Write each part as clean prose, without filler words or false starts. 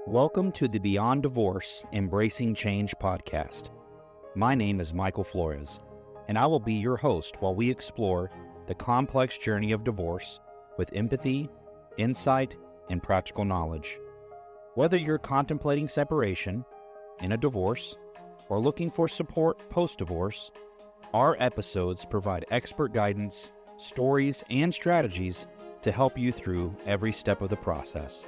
Welcome to the Beyond Divorce Embracing Change podcast. My name is Michael Flores, and I will be your host while we explore the complex journey of divorce with empathy, insight, and practical knowledge. Whether you're contemplating separation, in a divorce, or looking for support post-divorce, our episodes provide expert guidance, stories, and strategies to help you through every step of the process.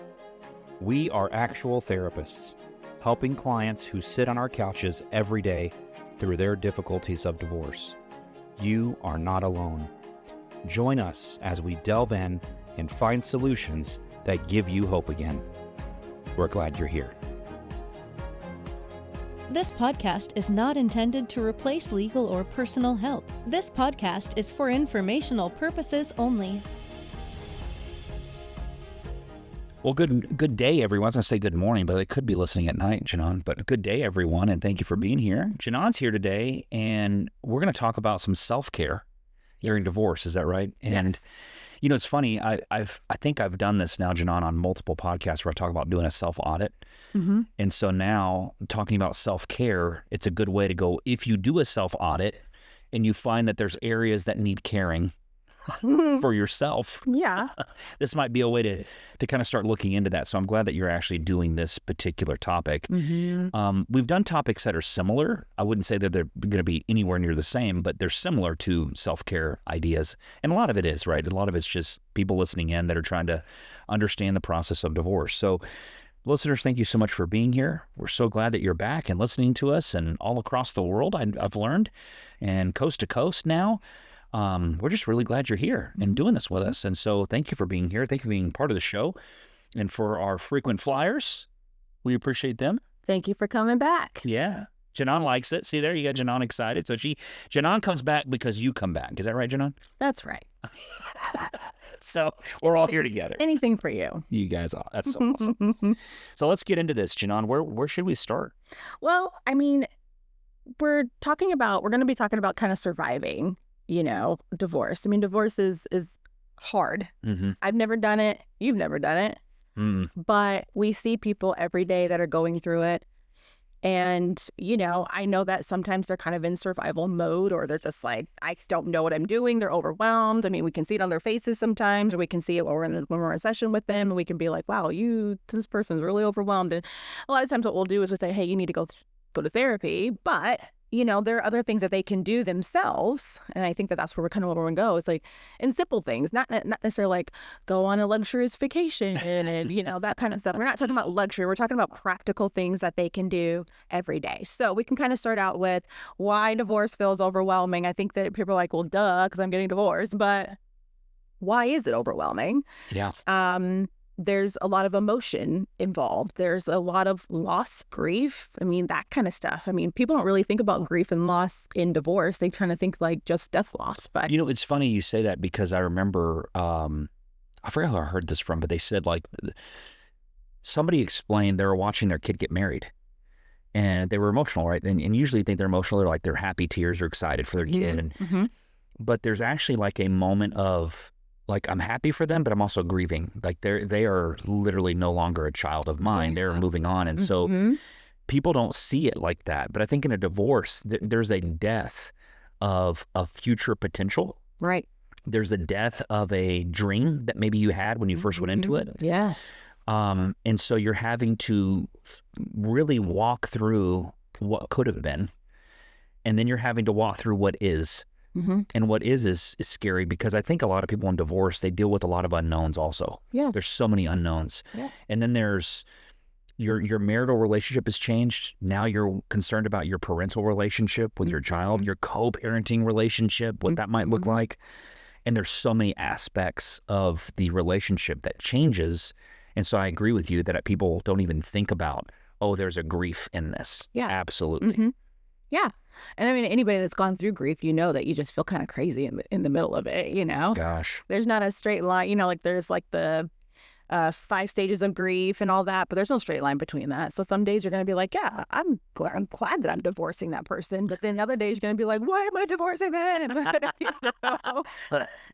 We are actual therapists, helping clients who sit on our couches every day through their difficulties of divorce. You are not alone. Join us as we delve in and find solutions that give you hope again. We're glad you're here. This podcast is not intended to replace legal or personal help. This podcast is for informational purposes only. Well, good day, everyone. I was going to say good morning, but they could be listening at night, Jinohn. But good day, everyone, and thank you for being here. Jinohn's here today, and we're going to talk about some self-care during divorce. Is that right? And you know, it's funny. I think I've done this now, Jinohn, on multiple podcasts where I talk about doing a self-audit. Mm-hmm. And so now, talking about self-care, it's a good way to go. If you do a self-audit and you find that there's areas that need caring for yourself, this might be a way to kind of start looking into that. So I'm glad that you're actually doing this particular topic. Mm-hmm. We've done topics that are similar. I wouldn't say that they're going to be anywhere near the same, but they're similar to self-care ideas. And a lot of it is, right? A lot of it's just people listening in that are trying to understand the process of divorce. So listeners, thank you so much for being here. We're so glad that you're back and listening to us, and all across the world, I've learned, and coast to coast now. We're just really glad you're here and doing this with us. And so thank you for being here. Thank you for being part of the show. And for our frequent flyers, we appreciate them. Thank you for coming back. Yeah. Jinohn likes it. See there, you got Jinohn excited. So Jinohn comes back because you come back. Is that right, Jinohn? That's right. So we're all here together. Anything for you. You guys are. That's so awesome. So let's get into this, Jinohn. Where should we start? Well, I mean, we're going to be talking about kind of surviving, divorce. I mean, divorce is hard. Mm-hmm. I've never done it. You've never done it. Mm. But we see people every day that are going through it. And, I know that sometimes they're kind of in survival mode, or they're just like, I don't know what I'm doing. They're overwhelmed. I mean, we can see it on their faces sometimes, or we can see it when we're in session with them, and we can be like, wow, this person's really overwhelmed. And a lot of times what we'll do is we'll say, hey, you need to go to therapy. But there are other things that they can do themselves. And I think that's where we're kind of where we go. It's like in simple things, not necessarily like go on a luxurious vacation and, that kind of stuff. We're not talking about luxury. We're talking about practical things that they can do every day. So we can kind of start out with why divorce feels overwhelming. I think that people are like, well, duh, because I'm getting divorced. But why is it overwhelming? Yeah. There's a lot of emotion involved. There's a lot of loss, grief. I mean, that kind of stuff. I mean, people don't really think about grief and loss in divorce. They kind of think like just death loss. But it's funny you say that, because I remember, I forget who I heard this from, but they said like somebody explained they were watching their kid get married and they were emotional, right? And usually you think they're emotional. They're like, they're happy tears or excited for their kid. Mm-hmm. But there's actually like a moment of, like, I'm happy for them, but I'm also grieving. Like they are literally no longer a child of mine. They're moving on. And so people don't see it like that. But I think in a divorce, there's a death of a future potential. Right. There's a death of a dream that maybe you had when you first went into it. Yeah. And so you're having to really walk through what could have been. And then you're having to walk through what is. Mm-hmm. And what is scary, because I think a lot of people in divorce, they deal with a lot of unknowns also. Yeah. There's so many unknowns. Yeah. And then there's your marital relationship has changed. Now you're concerned about your parental relationship with your child, your co-parenting relationship, what that might look like. And there's so many aspects of the relationship that changes. And so I agree with you that people don't even think about, oh, there's a grief in this. Yeah. Absolutely. Mm-hmm. Yeah. And I mean, anybody that's gone through grief, that you just feel kind of crazy in the middle of it, Gosh. There's not a straight line, like there's like the 5 stages of grief and all that, but there's no straight line between that. So some days you're going to be like, yeah, I'm glad that I'm divorcing that person. But then other days you're going to be like, why am I divorcing them?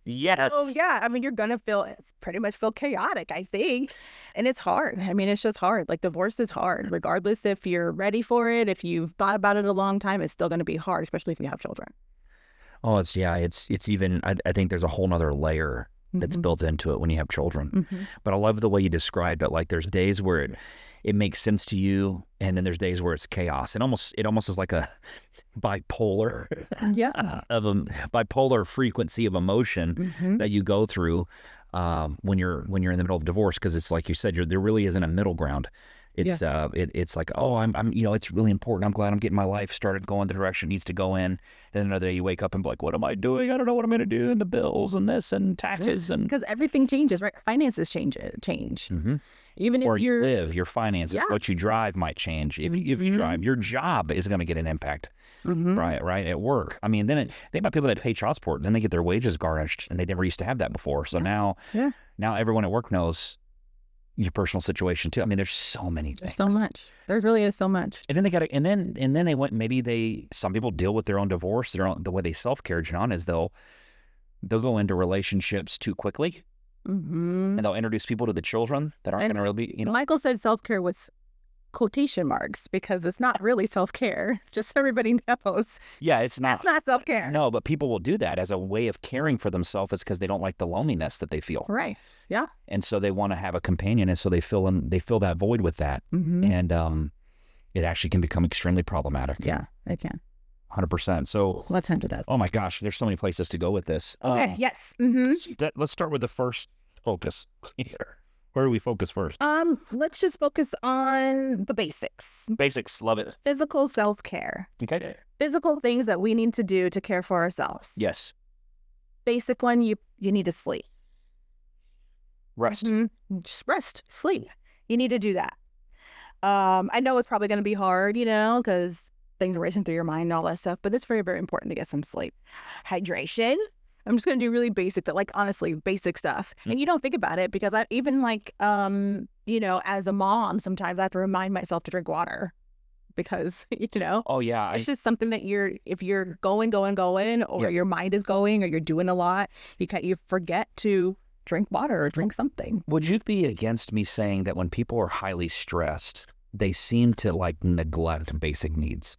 Yes. Oh, yeah. I mean, you're going to pretty much feel chaotic, I think. And it's hard. I mean, it's just hard. Like, divorce is hard. Regardless if you're ready for it, if you've thought about it a long time, it's still going to be hard, especially if you have children. Oh, it's even, I think there's a whole nother layer that's built into it when you have children. But I love the way you described it. Like, there's days where it makes sense to you, and then there's days where it's chaos. It almost is like a bipolar bipolar frequency of emotion that you go through when you're in the middle of divorce, because it's like you said, there really isn't a middle ground. It's it's like, oh, I'm it's really important. I'm glad I'm getting my life started going the direction it needs to go in. Then another day you wake up and be like, what am I doing? I don't know what I'm going to do, and the bills and this and taxes and because everything changes, right? Finances change. Even if you live, your finances, what you drive might change. If you drive, your job is going to get an impact, right? At work. I mean, think about people that pay child support, and then they get their wages garnished, and they never used to have that before. So now everyone at work knows your personal situation too. I mean, there's so many things. There's so much. There really is so much. And then they went. Maybe some people deal with their own divorce. The way they self-care, Jinohn, is they'll go into relationships too quickly. And they'll introduce people to the children that aren't going to really be, Michael said self-care with quotation marks because it's not really self-care, just so everybody knows. Yeah, it's not. It's not self-care. No, but people will do that as a way of caring for themselves. It's because they don't like the loneliness that they feel. Right. Yeah. And so they want to have a companion, and so they fill that void with that. And it actually can become extremely problematic. Yeah, it can. 100%. So let's hand it us. Oh my gosh, there's so many places to go with this. Okay. Yes. Let's start with the first focus here. Where do we focus first? Let's just focus on the basics. Basics, love it. Physical self-care. Okay. Physical things that we need to do to care for ourselves. Yes. Basic one, you need to sleep. Rest. Just rest, sleep. You need to do that. I know it's probably going to be hard, because things are racing through your mind and all that stuff, but it's very, very important to get some sleep. Hydration. I'm just going to do really basic, honestly, basic stuff. And you don't think about it because as a mom, sometimes I have to remind myself to drink water because, Oh, yeah. It's just something that if you're going, or your mind is going, or you're doing a lot, you forget to drink water or drink something. Would you be against me saying that when people are highly stressed, they seem to neglect basic needs?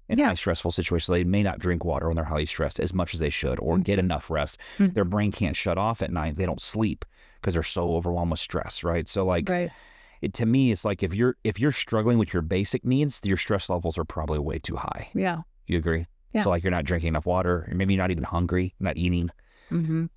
In high stressful situations, they may not drink water when they're highly stressed as much as they should, or get enough rest. Their brain can't shut off at night. They don't sleep because they're so overwhelmed with stress, right? So to me, it's like if you're struggling with your basic needs, your stress levels are probably way too high. Yeah. You agree? Yeah. So you're not drinking enough water, or maybe you're not even hungry, not eating. You're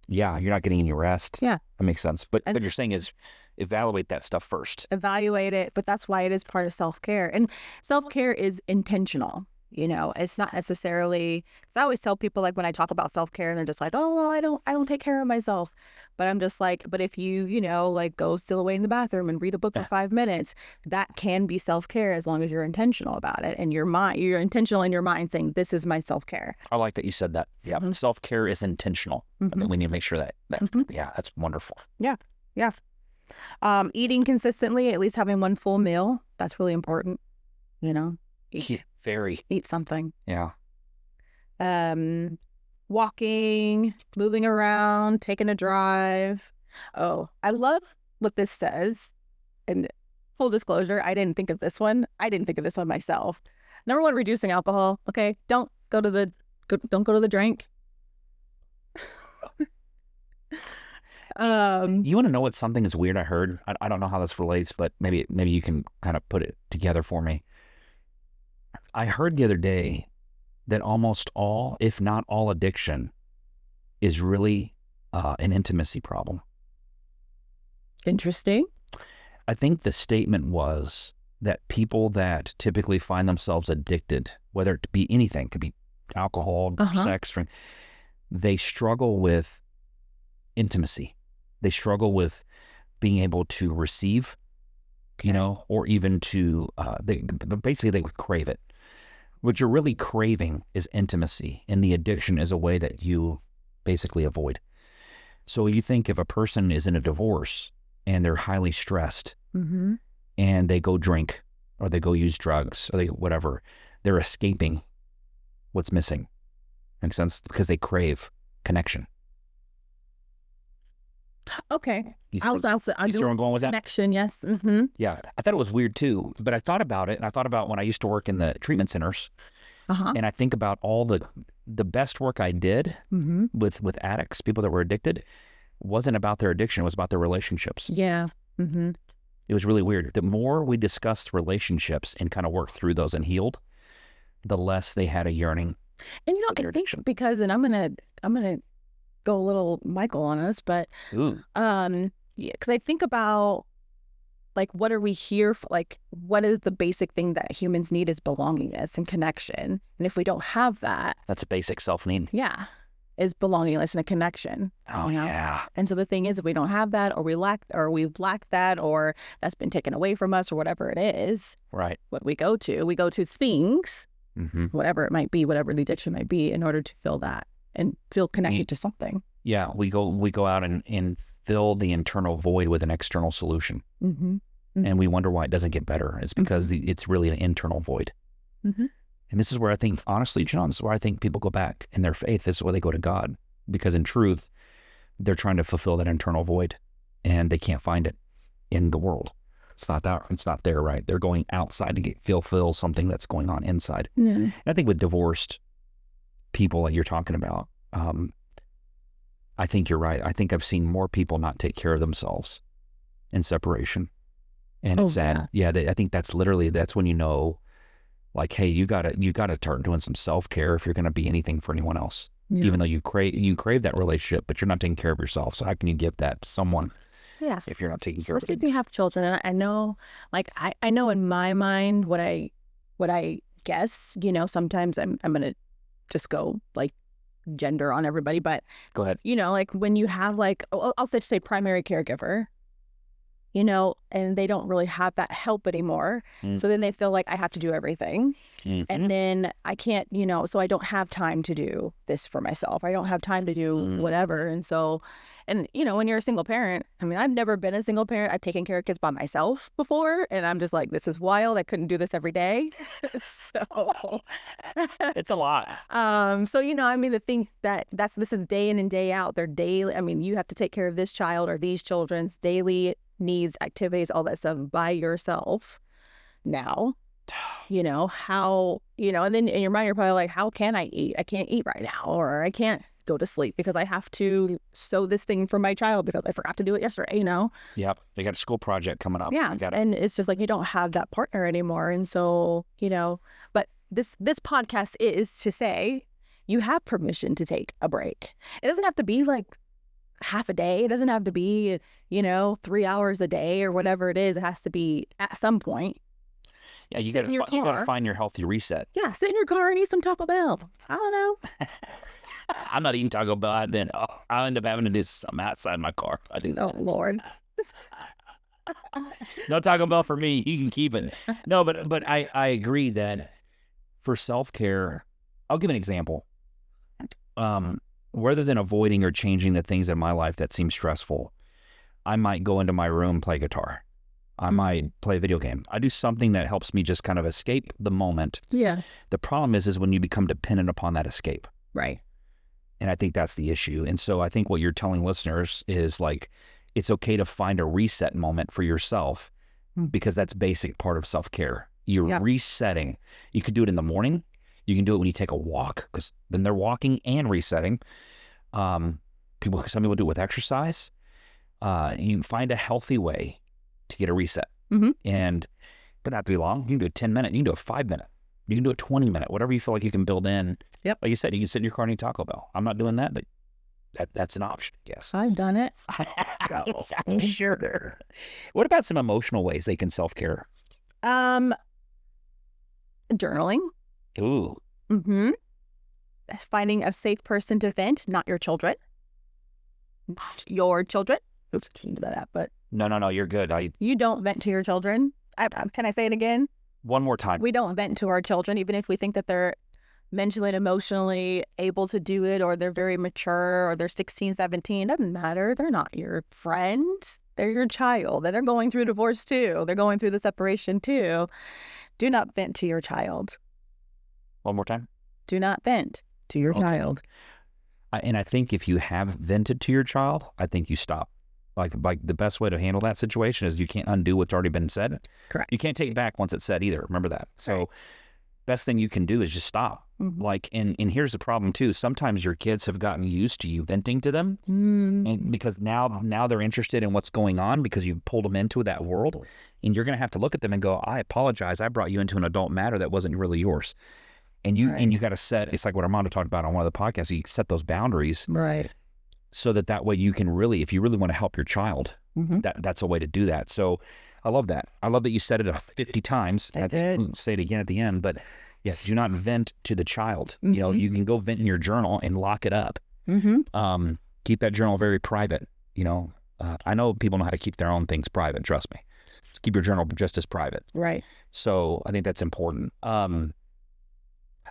not getting any rest. Yeah. That makes sense. But what you're saying is evaluate that stuff first. Evaluate it, but that's why it is part of self-care. And self-care is intentional. It's not necessarily, because I always tell people, when I talk about self-care, and they're just like, oh, well, I don't take care of myself. But I'm just like, but if you, go steal away in the bathroom and read a book for 5 minutes, that can be self-care as long as you're intentional about it. And you're intentional in your mind saying, this is my self-care. I like that you said that. Yeah. Self-care is intentional. I mean, we need to make sure that yeah, that's wonderful. Yeah. Yeah. Eating consistently, at least having one full meal. That's really important. Eat something. Yeah. Walking, moving around, taking a drive. Oh, I love what this says. And full disclosure, I didn't think of this one. I didn't think of this one myself. Number one, reducing alcohol. Okay, don't go to the drink. You want to know what something is weird I heard? I don't know how this relates, but maybe you can kind of put it together for me. I heard the other day that almost all, if not all, addiction is really an intimacy problem. Interesting. I think the statement was that people that typically find themselves addicted, whether it be anything, could be alcohol, sex, drink, they struggle with intimacy. They struggle with being able to receive, or even to, basically they would crave it. What you're really craving is intimacy, and the addiction is a way that you basically avoid. So you think if a person is in a divorce and they're highly stressed and they go drink or they go use drugs or whatever, they're escaping what's missing. Makes sense? Because they crave connection. Okay. You I'll see where I'm going with that? Connection, yes. Mm-hmm. Yeah. I thought it was weird too, but I thought about it, and I thought about when I used to work in the treatment centers, and I think about all the best work I did with addicts, people that were addicted, wasn't about their addiction. It was about their relationships. Yeah. Mm-hmm. It was really weird. The more we discussed relationships and kind of worked through those and healed, the less they had a yearning. And I think because, and I'm gonna go a little Michael on us, but because I think about like, what are we here for? Like, what is the basic thing that humans need is belongingness and connection. And if we don't have that, that's a basic self-need. Yeah, is belongingness and a connection. Oh, yeah. And so the thing is, if we don't have that, or we've lacked that, or that's been taken away from us, or whatever it is, right? What we go to things, whatever it might be, whatever the addiction might be, in order to fill that and feel connected to something. Yeah, we go out and fill the internal void with an external solution. And we wonder why it doesn't get better. It's because it's really an internal void. And this is where I think, honestly, Jinohn, this is where I think people go back in their faith. This is where they go to God. Because in truth, they're trying to fulfill that internal void, and they can't find it in the world. It's not there, right? They're going outside to fulfill something that's going on inside. And I think with divorced people that you're talking about, I think you're right. I think I've seen more people not take care of themselves in separation. And it's sad. Yeah, I think that's when you know, like, hey, you gotta start doing some self-care if you're going to be anything for anyone else. Even though you crave that relationship, but you're not taking care of yourself. So how can you give that to someone? Yeah, if you're not taking care of it. If you have children, and I know, like, I know in my mind what I guess, sometimes I'm gonna just go like gender on everybody, but go ahead. Like when you have, like, I'll say primary caregiver, and they don't really have that help anymore. So then they feel like I have to do everything. And then I can't, so I don't have time to do this for myself. I don't have time to do whatever. And so, when you're a single parent, I mean, I've never been a single parent. I've taken care of kids by myself before. And I'm just like, this is wild. I couldn't do this every day. So it's a lot. So, I mean, the thing this is day in and day out. They're daily. I mean, you have to take care of this child or these children's daily needs, activities, all that stuff by yourself now. How, and then in your mind, you're probably like, how can I eat? I can't eat right now, or I can't go to sleep because I have to sew this thing for my child because I forgot to do it yesterday, Yep. They got a school project coming up. Yeah. And it's just like, you don't have that partner anymore. And so, but this podcast is to say you have permission to take a break. It doesn't have to be like half a day. It doesn't have to be, 3 hours a day or whatever it is. It has to be at some point. Yeah, you got to find your healthy reset. Yeah, sit in your car and eat some Taco Bell. I don't know. I'm not eating Taco Bell. Then I'll end up having to do something outside my car. I do that. Oh, Lord. No Taco Bell for me. You can keep it. No, but I agree that for self-care, I'll give an example. Rather than avoiding or changing the things in my life that seem stressful, I might go into my room, play guitar. I might play a video game. I do something that helps me just kind of escape the moment. Yeah. The problem is when you become dependent upon that escape. Right. And I think that's the issue. And so I think what you're telling listeners is, like, it's okay to find a reset moment for yourself because that's basic part of self-care. You're resetting. You could do it in the morning. You can do it when you take a walk, because then they're walking and resetting. Some people do it with exercise. You find a healthy way to get a reset. And it doesn't have to be long. You can do a 10-minute. You can do a 5-minute. You can do a 20-minute. Whatever you feel like you can build in. Yep. Like you said, you can sit in your car and eat Taco Bell. I'm not doing that, but that's an option, yes. I've done it. I'm sure. What about some emotional ways they can self-care? Journaling. Ooh. Finding a safe person to vent, not your children. Not your children. Oops, I shouldn't do that, but... No, you're good. You don't vent to your children. Can I say it again? One more time. We don't vent to our children, even if we think that they're mentally and emotionally able to do it, or they're very mature, or they're 16, 17. Doesn't matter. They're not your friend. They're your child. And they're going through divorce too. They're going through the separation too. Do not vent to your child. One more time. Do not vent to your child. And I think if you have vented to your child, I think you stop. Like the best way to handle that situation is you can't undo what's already been said. Correct. You can't take it back once it's said either. Remember that. So best thing you can do is just stop. Like, and here's the problem too. Sometimes your kids have gotten used to you venting to them, and because now they're interested in what's going on because you've pulled them into that world, and you're going to have to look at them and go, I apologize. I brought you into an adult matter that wasn't really yours. And you got to set, it's like what Armando talked about on one of the podcasts, you set those boundaries. Right. So that way you can really, if you really want to help your child, that's a way to do that. So I love that. I love that you said it 50 times. I did. Say it again at the end, but yes, do not vent to the child. You know, you can go vent in your journal and lock it up. Keep that journal very private. You know, I know people know how to keep their own things private. Trust me. Keep your journal just as private. Right. So I think that's important.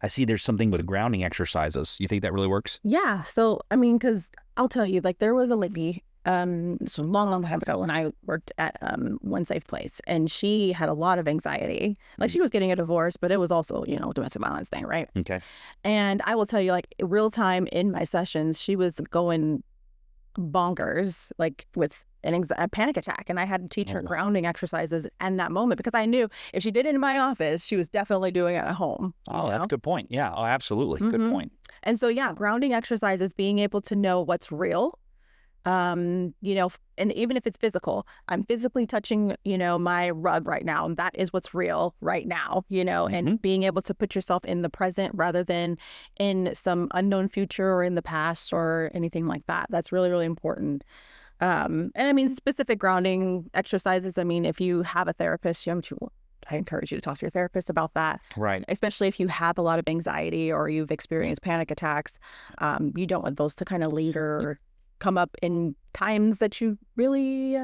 I see there's something with grounding exercises. You think that really works? Yeah. So, I mean, because I'll tell you, like, there was a lady, so long time ago when I worked at One Safe Place, and she had a lot of anxiety. Like, she was getting a divorce, but it was also, you know, domestic violence thing, right? Okay. And I will tell you, like, real time in my sessions, she was going bonkers, like with a panic attack, and I had to teach her grounding exercises in that moment, because I knew if she did it in my office, she was definitely doing it at home. Oh, that's a good point. Yeah. Oh, absolutely. Good point. And so, yeah, grounding exercises, being able to know what's real, you know, and even if it's physical, I'm physically touching, you know, my rug right now, and that is what's real right now, you know, and being able to put yourself in the present rather than in some unknown future or in the past or anything like that. That's really, really important. And I mean, specific grounding exercises, I mean, if you have a therapist, I encourage you to talk to your therapist about that. Right. Especially if you have a lot of anxiety or you've experienced panic attacks. You don't want those to kind of linger or come up in times that you really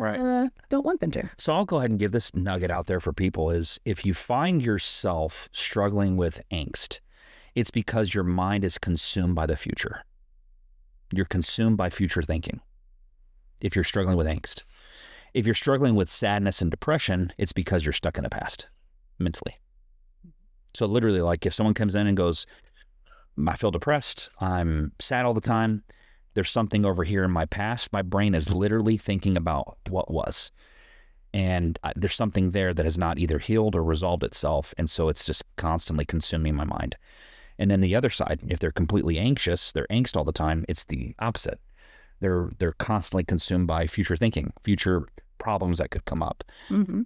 don't want them to. So I'll go ahead and give this nugget out there for people is if you find yourself struggling with angst, it's because your mind is consumed by the future. You're consumed by future thinking. If you're struggling with angst. If you're struggling with sadness and depression, it's because you're stuck in the past mentally. So literally, like if someone comes in and goes, I feel depressed, I'm sad all the time, there's something over here in my past, my brain is literally thinking about what was. And there's something there that has not either healed or resolved itself. And so it's just constantly consuming my mind. And then the other side, if they're completely anxious, they're angst all the time, it's the opposite. They're constantly consumed by future thinking, future problems that could come up,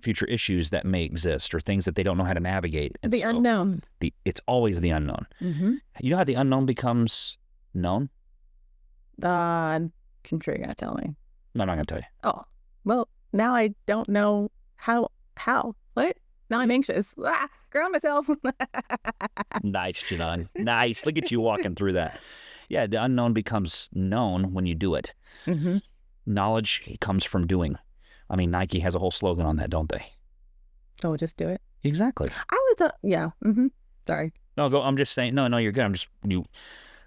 future issues that may exist, or things that they don't know how to navigate. And the unknown. It's always the unknown. You know how the unknown becomes known? I'm sure you're going to tell me. No, I'm not going to tell you. Oh, well, now I don't know how. What? Now I'm anxious. Ground myself. Nice, Jinohn. Nice. Look at you walking through that. Yeah, the unknown becomes known when you do it. Knowledge comes from doing. I mean, Nike has a whole slogan on that, don't they? Oh, just do it. Exactly. Yeah. Sorry. No, go. I'm just saying. No, you're good.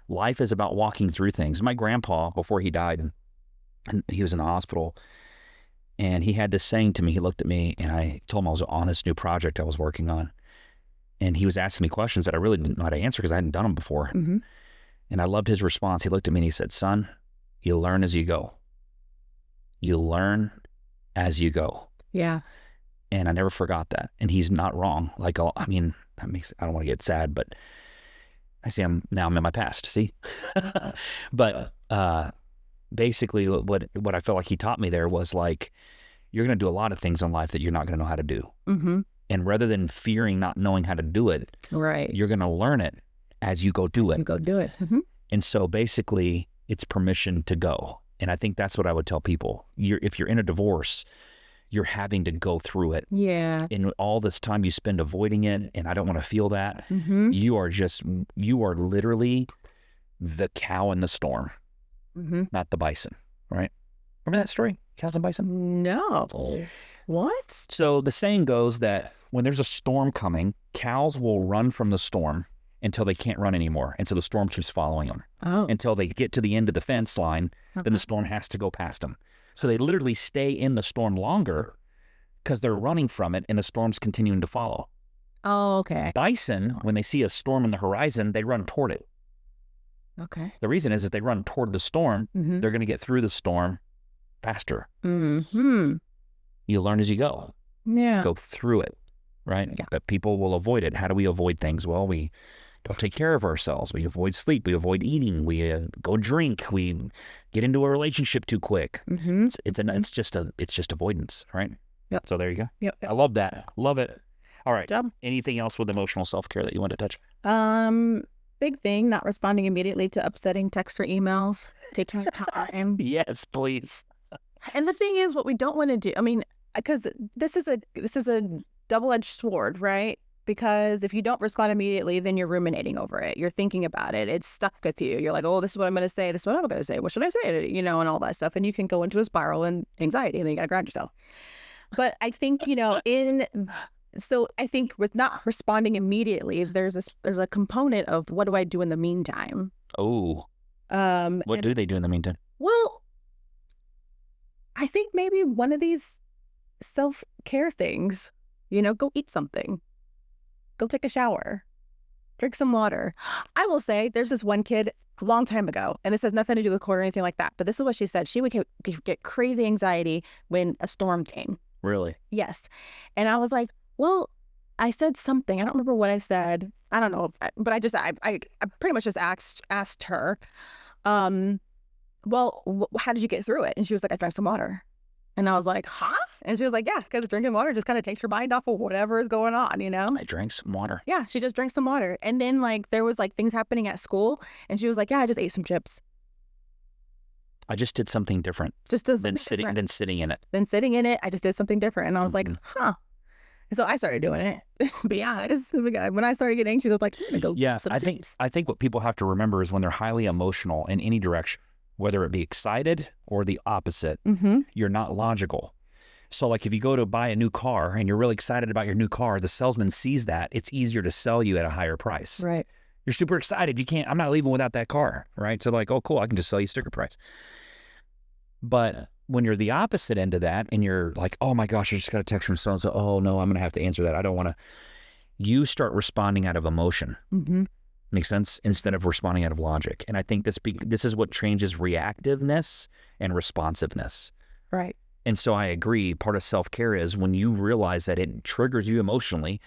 Life is about walking through things. My grandpa, before he died, and he was in the hospital, and he had this saying to me. He looked at me, and I told him I was on this new project I was working on, and he was asking me questions that I really didn't know how to answer because I hadn't done them before. And I loved his response. He looked at me and he said, son, you learn as you go. You learn as you go. Yeah. And I never forgot that. And he's not wrong. Like, I mean, I don't want to get sad, but I see I'm in my past, see? But basically what I felt like he taught me there was like, you're going to do a lot of things in life that you're not going to know how to do. And rather than fearing not knowing how to do it, right, you're going to learn it as you go do it. You go do it. And so basically it's permission to go. And I think that's what I would tell people. If you're in a divorce, you're having to go through it. Yeah. And all this time you spend avoiding it, and I don't want to feel that. You are literally the cow in the storm, not the bison, right? Remember that story? Cows and bison? No. What? So the saying goes that when there's a storm coming, cows will run from the storm until they can't run anymore. And so the storm keeps following them until they get to the end of the fence line. Then the storm has to go past them. So they literally stay in the storm longer because they're running from it and the storm's continuing to follow. Oh, okay. Bison, when they see a storm in the horizon, they run toward it. Okay. The reason is that they run toward the storm, they're going to get through the storm faster. You learn as you go. Yeah. Go through it, right? Yeah. But people will avoid it. How do we avoid things? Well, we don't take care of ourselves. We avoid sleep. We avoid eating. We go drink. We get into a relationship too quick. It's just avoidance, right? Yep. So there you go. Yep. I love that. Love it. All right. Good job. Anything else with emotional self-care that you want to touch? Big thing, not responding immediately to upsetting texts or emails, taking your time. Yes, please. And the thing is, what we don't want to do, I mean, because this is a double-edged sword, right? Because if you don't respond immediately, then you're ruminating over it. You're thinking about it. It's stuck with you. You're like, oh, this is what I'm going to say. This is what I'm going to say. What should I say? You know, and all that stuff. And you can go into a spiral and anxiety, and then you got to ground yourself. But I think, so I think with not responding immediately, there's a component of what do I do in the meantime? Oh. What do they do in the meantime? Well, I think maybe one of these self-care things, go eat something, go take a shower, drink some water. I will say there's this one kid a long time ago, and this has nothing to do with court or anything like that, but this is what she said. She would get crazy anxiety when a storm came. Really? Yes. And I was like, well, I said something. I don't remember what I said. I don't know. But I pretty much just asked her, well, how did you get through it? And she was like, I drank some water. And I was like, huh? And she was like, yeah, because drinking water just kind of takes your mind off of whatever is going on, I drank some water. Yeah, she just drank some water. And then there was things happening at school. And she was like, yeah, I just ate some chips. I just did something different. Than sitting in it. Then sitting in it, I just did something different. And I was like, huh. So I started doing it. Be honest. When I started getting anxious, I was like, I'm gonna go. Yeah, I think what people have to remember is when they're highly emotional in any direction, whether it be excited or the opposite, you're not logical. So if you go to buy a new car and you're really excited about your new car, the salesman sees that, it's easier to sell you at a higher price. Right. You're super excited. I'm not leaving without that car, right? So oh, cool, I can just sell you sticker price. But when you're the opposite end of that and you're like, oh my gosh, I just got a text from so-and-so. Oh no, I'm going to have to answer that. I don't want to. You start responding out of emotion. Makes sense? Instead of responding out of logic. And I think this is what changes reactiveness and responsiveness. Right. And so I agree. Part of self-care is when you realize that it triggers you emotionally,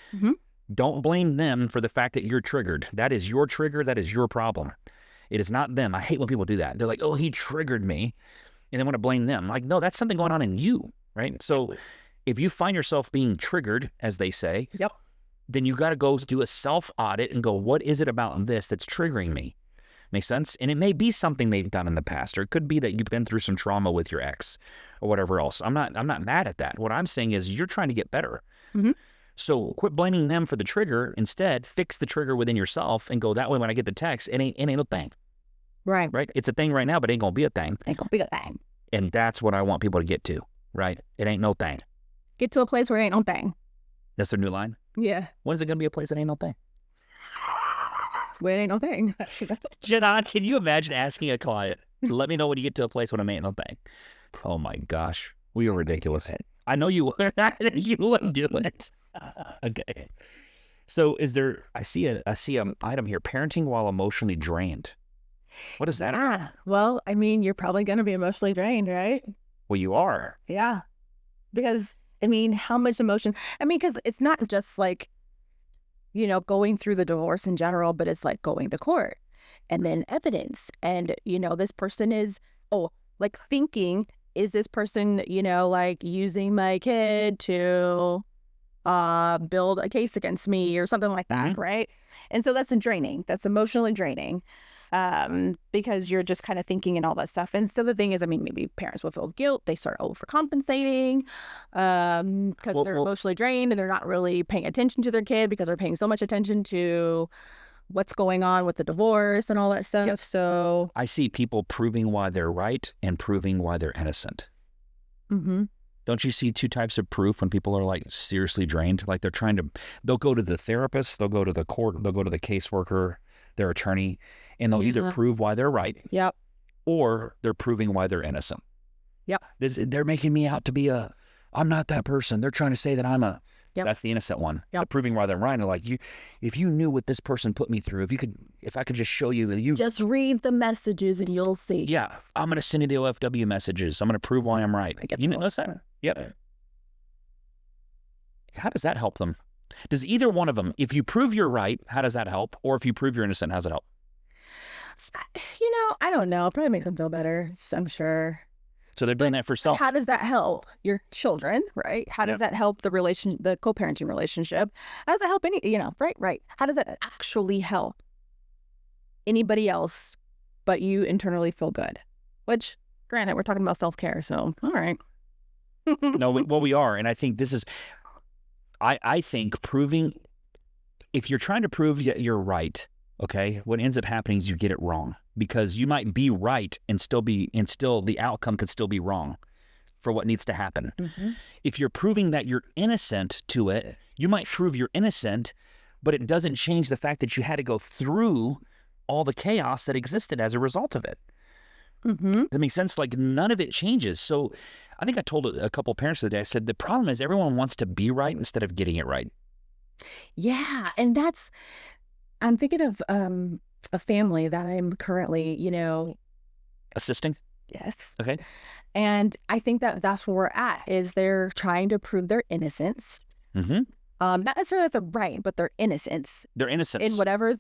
don't blame them for the fact that you're triggered. That is your trigger. That is your problem. It is not them. I hate when people do that. They're like, oh, he triggered me. And they want to blame them. Like, no, that's something going on in you, right? So if you find yourself being triggered, as they say, then you got to go do a self-audit and go, what is it about this that's triggering me? Make sense? And it may be something they've done in the past, or it could be that you've been through some trauma with your ex or whatever else. I'm not mad at that. What I'm saying is you're trying to get better. So quit blaming them for the trigger. Instead, fix the trigger within yourself and go, that way when I get the text, it ain't no thing. Right. Right? It's a thing right now, but it ain't going to be a thing. Ain't going to be a thing. And that's what I want people to get to, right? It ain't no thing. Get to a place where it ain't no thing. That's their new line? Yeah. When is it going to be a place that ain't no thing? When it ain't no thing. Jinohn, can you imagine asking a client, let me know when you get to a place when it ain't no thing? Oh my gosh. We are ridiculous. I know you would. You wouldn't do it. Okay. So I see an item here, parenting while emotionally drained. What is that? Well, I mean, you're probably going to be emotionally drained, right? Well, you are. Yeah. Because, how much emotion? Because it's not just going through the divorce in general, but it's going to court and then evidence. And, this person is, thinking, is this person, using my kid to build a case against me or something like that, right? And so that's draining. That's emotionally draining. Because you're just kind of thinking and all that stuff. And so the thing is, maybe parents will feel guilt. They start overcompensating because they're emotionally drained and they're not really paying attention to their kid because they're paying so much attention to what's going on with the divorce and all that stuff. Yep. So I see people proving why they're right and proving why they're innocent. Don't you see two types of proof when people are seriously drained? They'll go to the therapist, they'll go to the court, they'll go to the caseworker, their attorney, and they'll either prove why they're right, or they're proving why they're innocent. They're making me out to be I'm not that person. They're trying to say that I'm a Yep. That's the innocent one. Yep. The proving right and right. And like, if you knew what this person put me through, if I could just show you, just read the messages and you'll see. Yeah, I'm going to send you the OFW messages. I'm going to prove why I'm right. You notice that? Yep. How does that help them? Does either one of them, if you prove you're right, how does that help? Or if you prove you're innocent, how does it help? I don't know. It probably makes them feel better, I'm sure. So they're doing that for self. How does that help your children, right? How does that help the co-parenting relationship? How does that help right? How does that actually help anybody else but you internally feel good? Which, granted, we're talking about self-care, so all right. No, we are. And I think this is, I think proving, if you're trying to prove you're right, okay, what ends up happening is you get it wrong, because you might be right and still the outcome could still be wrong for what needs to happen. Mm-hmm. If you're proving that you're innocent to it, you might prove you're innocent, but it doesn't change the fact that you had to go through all the chaos that existed as a result of it. Mm-hmm. Does that make sense? Like, none of it changes. So I think I told a couple of parents the other day, I said, the problem is everyone wants to be right instead of getting it right. Yeah. And I'm thinking of a family that I'm currently, assisting. Yes. Okay. And I think that's where we're at, is they're trying to prove their innocence. Mm-hmm. Not necessarily that they're right, but their innocence. Their innocence. In whatever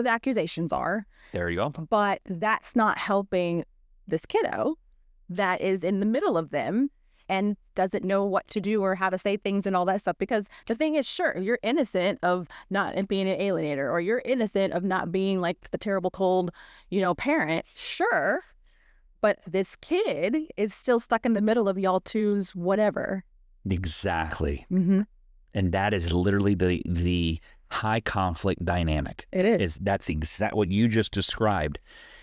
the accusations are. There you go. But that's not helping this kiddo that is in the middle of them and doesn't know what to do or how to say things and all that stuff. Because the thing is, sure, you're innocent of not being an alienator, or you're innocent of not being like a terrible, cold, parent. Sure. But this kid is still stuck in the middle of y'all two's whatever. Exactly. Mm-hmm. And that is literally the high conflict dynamic. It is. That's exactly what you just described,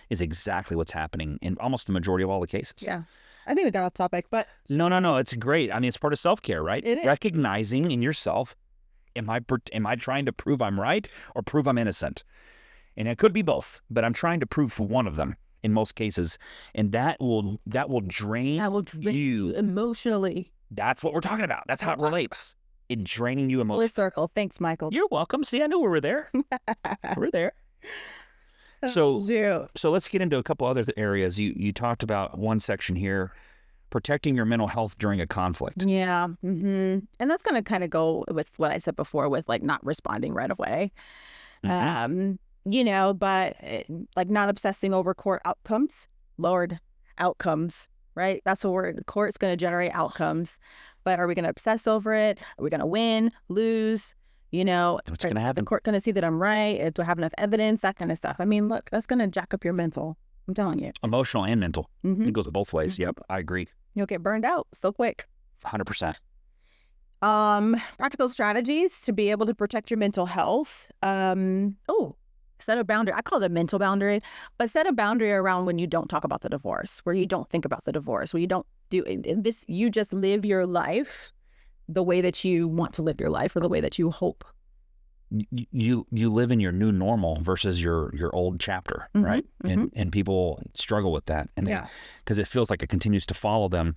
is exactly what's happening in almost the majority of all the cases. Yeah. I think we got off topic, but... No. It's great. I mean, it's part of self-care, right? It is. Recognizing in yourself, am I trying to prove I'm right or prove I'm innocent? And it could be both, but I'm trying to prove for one of them in most cases. And that will drain you emotionally. That's what we're talking about. That's how it relates. It draining you emotionally. Full circle. Thanks, Michael. You're welcome. See, I knew we were there. We're there. So let's get into a couple other areas. You talked about one section here, protecting your mental health during a conflict. Yeah. Mm-hmm. And that's going to kind of go with what I said before with like not responding right away. Mm-hmm. But like not obsessing over court outcomes. Lord, outcomes, right? That's the court's going to generate outcomes. But are we going to obsess over it? Are we going to win, lose? What's going to happen? The court going to see that I'm right? Do I have enough evidence? That kind of stuff. I mean, look, that's going to jack up your mental. I'm telling you. Emotional and mental. Mm-hmm. It goes both ways. Mm-hmm. Yep, I agree. You'll get burned out so quick. 100%. Practical strategies to be able to protect your mental health. Set a boundary. I call it a mental boundary, but set a boundary around when you don't talk about the divorce, where you don't think about the divorce, where you don't do this. You just live your life the way that you want to live your life, or the way that you hope. You live in your new normal versus your old chapter, mm-hmm, right? Mm-hmm. And people struggle with that, and because it feels like it continues to follow them.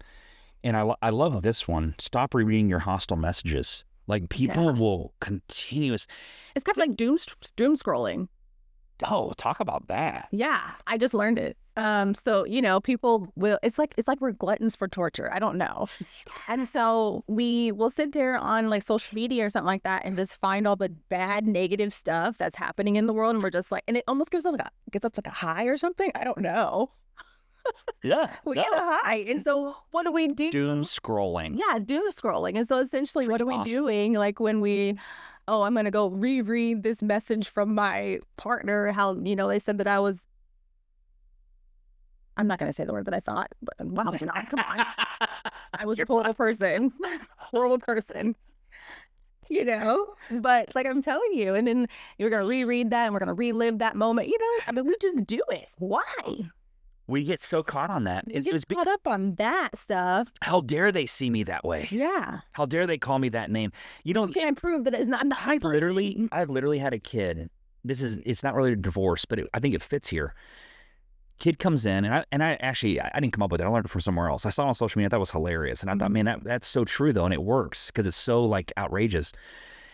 And I love this one. Stop rereading your hostile messages. Like, people will continuous. It's kind of like doom scrolling. Oh, talk about that. Yeah, I just learned it. So, people will, it's like we're gluttons for torture. I don't know. And so we will sit there on like social media or something like that and just find all the bad, negative stuff that's happening in the world. And we're just like, and it almost gives us like a high or something. I don't know. Yeah. We get a high. And so what do we do? Doom scrolling. Yeah, doom scrolling. And so essentially what are we doing? Like when I'm going to go reread this message from my partner, how, they said that I'm not going to say the word that I thought, but wow, come on. I was a horrible person. But like I'm telling you, and then you're going to reread that and we're going to relive that moment. I mean, we just do it. Why? We get so caught on that. We get caught up on that stuff. How dare they see me that way? Yeah. How dare they call me that name? You can't prove that it's not. I'm the high person. I literally had a kid. It's not really a divorce, but I think it fits here. Kid comes in, and I actually, I didn't come up with it. I learned it from somewhere else. I saw it on social media. I thought it was hilarious. And I thought, man, that's so true, though. And it works because it's so, like, outrageous.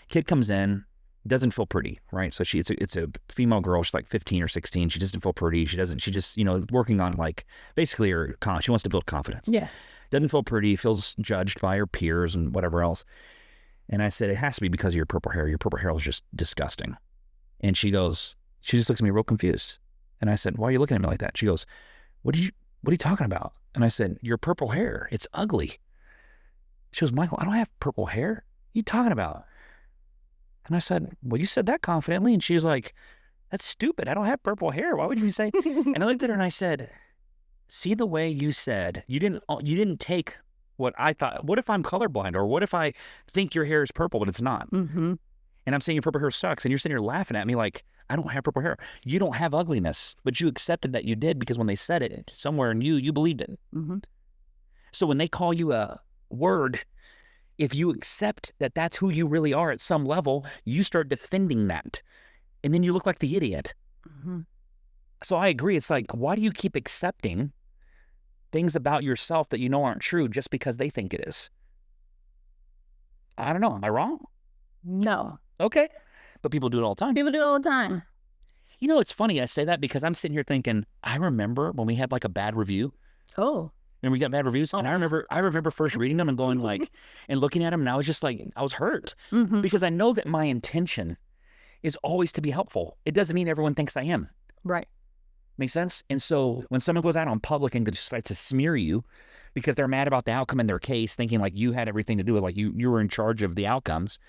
Kid comes in, doesn't feel pretty, right? So it's a female girl. She's like 15 or 16. She doesn't feel pretty. She just, working on, like, basically she wants to build confidence. Yeah. Doesn't feel pretty, feels judged by her peers and whatever else. And I said, it has to be because of your purple hair. Your purple hair is just disgusting. And she just looks at me real confused. And I said, why are you looking at me like that? She goes, what are you talking about? And I said, your purple hair, it's ugly. She goes, Michael, I don't have purple hair. What are you talking about? And I said, well, you said that confidently. And she was like, that's stupid. I don't have purple hair. Why would you say? And I looked at her and I said, see the way you said, you didn't take what I thought. What if I'm colorblind? Or what if I think your hair is purple, but it's not? Mm-hmm. And I'm saying your purple hair sucks. And you're sitting here laughing at me like, I don't have purple hair. You don't have ugliness, but you accepted that you did because when they said it somewhere in you believed it. Mm-hmm. So when they call you a word, if you accept that that's who you really are at some level, you start defending that. And then you look like the idiot. Mm-hmm. So I agree. It's like, why do you keep accepting things about yourself that you know aren't true just because they think it is? I don't know. Am I wrong? No. Okay. But people do it all the time. People do it all the time. It's funny I say that because I'm sitting here thinking, I remember when we had like a bad review. Oh. And we got bad reviews. And I remember first reading them and going like, and looking at them, and I was just like, I was hurt. Mm-hmm. Because I know that my intention is always to be helpful. It doesn't mean everyone thinks I am. Right. Make sense? And so when someone goes out on public and just tries to smear you because they're mad about the outcome in their case, thinking like you had everything to do with, like you were in charge of the outcomes,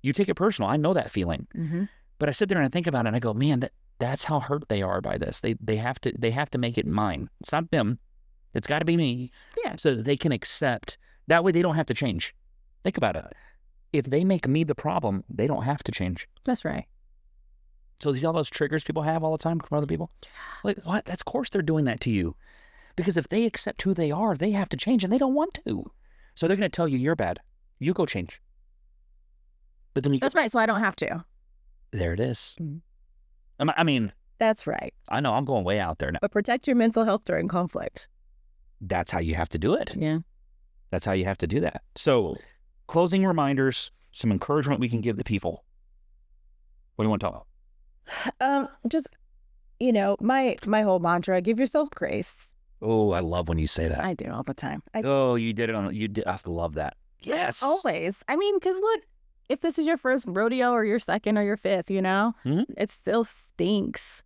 you take it personal. I know that feeling. Mm-hmm. But I sit there and I think about it and I go, man, that's how hurt they are by this. They have to make it mine. It's not them. It's got to be me. Yeah. So that they can accept. That way they don't have to change. Think about it. If they make me the problem, they don't have to change. That's right. So these all those triggers people have all the time from other people? Like, what? That's, of course they're doing that to you. Because if they accept who they are, they have to change, and they don't want to. So they're going to tell you you're bad. You go change. But then That's right, so I don't have to. There it is. Mm-hmm. I mean... That's right. I know, I'm going way out there now. But protect your mental health during conflict. That's how you have to do it. Yeah. That's how you have to do that. So, closing reminders, some encouragement we can give the people. What do you want to talk about? Just, my whole mantra, give yourself grace. Oh, I love when you say that. I do all the time. You did it you did. I love that. Yes. Always. I mean, because look, if this is your first rodeo or your second or your fifth, mm-hmm. It still stinks.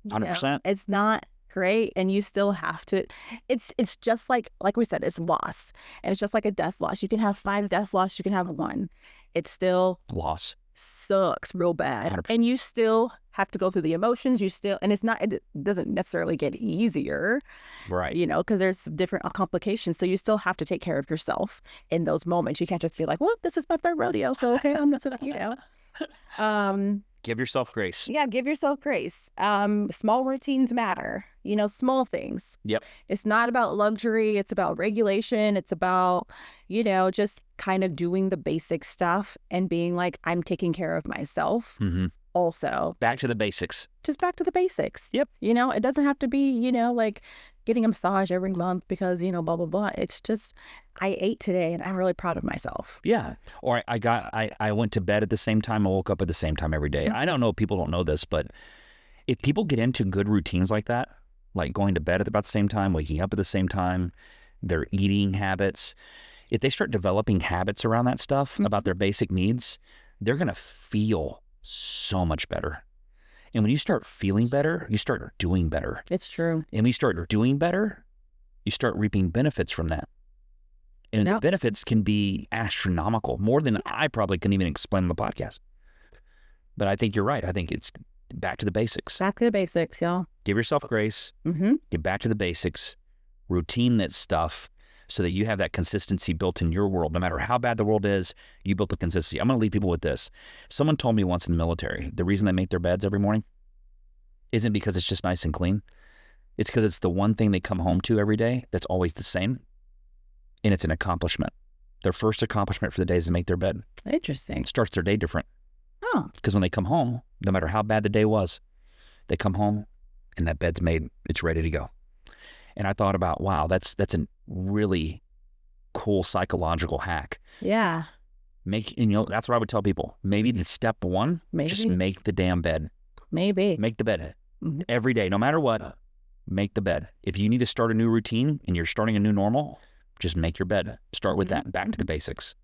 100%. It's not great, and you still have to. It's just like we said, it's loss, and it's just like a death loss. You can have 5 death loss, you can have 1. It's still loss. Sucks real bad, 100%. and you still have to go through the emotions. And it doesn't necessarily get easier, right? Because there's different complications. So you still have to take care of yourself in those moments. You can't just be like, well, this is my third rodeo, so okay, I'm not gonna, Give yourself grace. Yeah, give yourself grace. Small routines matter. Small things. Yep. It's not about luxury. It's about regulation. It's about, just kind of doing the basic stuff and being like, I'm taking care of myself. Mm-hmm. Also. Back to the basics. Just back to the basics. Yep. It doesn't have to be, like getting a massage every month because, blah, blah, blah. It's just, I ate today and I'm really proud of myself. Yeah. Or I went to bed at the same time. I woke up at the same time every day. Mm-hmm. I don't know if people don't know this, but if people get into good routines like that, like going to bed at about the same time, waking up at the same time, their eating habits, if they start developing habits around that stuff, mm-hmm. about their basic needs, they're going to feel so much better. And when you start feeling better, you start doing better. It's true. And when you start doing better, you start reaping benefits from that. And the benefits can be astronomical, more than I probably can even explain on the podcast. But I think you're right. I think it's back to the basics. Back to the basics, y'all. Give yourself grace. Mm-hmm. Get back to the basics. Routine that stuff so that you have that consistency built in your world. No matter how bad the world is, you built the consistency. I'm going to leave people with this. Someone told me once in the military, the reason they make their beds every morning isn't because it's just nice and clean. It's because it's the one thing they come home to every day that's always the same. And it's an accomplishment. Their first accomplishment for the day is to make their bed. Interesting. It starts their day different. Oh. Because when they come home, no matter how bad the day was, they come home and that bed's made, it's ready to go. And I thought about, wow, that's a really cool psychological hack. Yeah. That's what I would tell people. Maybe the step one, just make the damn bed. Maybe. Make the bed every day, no matter what. Make the bed. If you need to start a new routine and you're starting a new normal, just make your bed. Start with that. Back to the basics.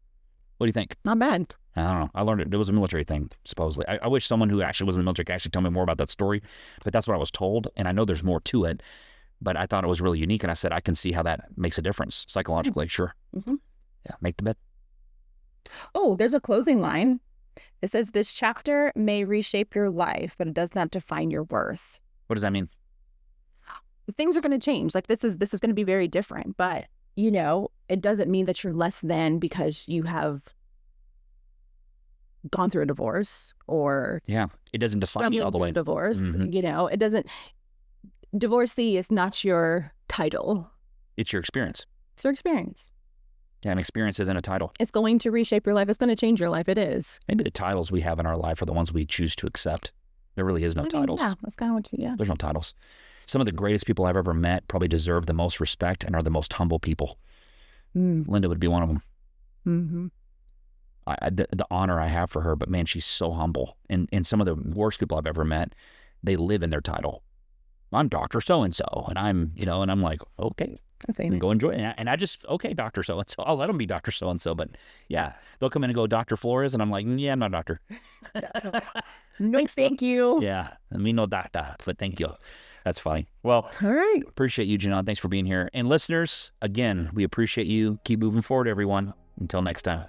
What do you think? Not bad. I don't know. I learned it. It was a military thing, supposedly. I wish someone who actually was in the military could actually tell me more about that story, but that's what I was told, and I know there's more to it, but I thought it was really unique, and I said, I can see how that makes a difference psychologically. Nice. Sure. Yeah, make the bed. Oh, there's a closing line. It says, this chapter may reshape your life, but it does not define your worth. What does that mean? Things are going to change. Like this is going to be very different, but it doesn't mean that you're less than because you have gone through a divorce or it doesn't define you all the way. Divorce, it doesn't. Divorcee is not your title. It's your experience. It's your experience. Yeah, an experience isn't a title. It's going to reshape your life. It's going to change your life. It is. Maybe the titles we have in our life are the ones we choose to accept. There really is no titles. Yeah, that's kind of what There's no titles. Some of the greatest people I've ever met probably deserve the most respect and are the most humble people. Linda would be one of them. Mm-hmm. The honor I have for her, but man, she's so humble. And some of the worst people I've ever met, they live in their title. I'm Dr. So-and-so, and I'm like, okay, go enjoy it. And I just, okay, Dr. So-and-so, I'll let them be Dr. So-and-so, but yeah, they'll come in and go, Dr. Flores, and I'm like, yeah, I'm not a doctor. No, thank you. Yeah, me no doctor, but thank you. That's funny. Well, all right. Appreciate you, Jinohn. Thanks for being here. And listeners, again, we appreciate you. Keep moving forward, everyone. Until next time.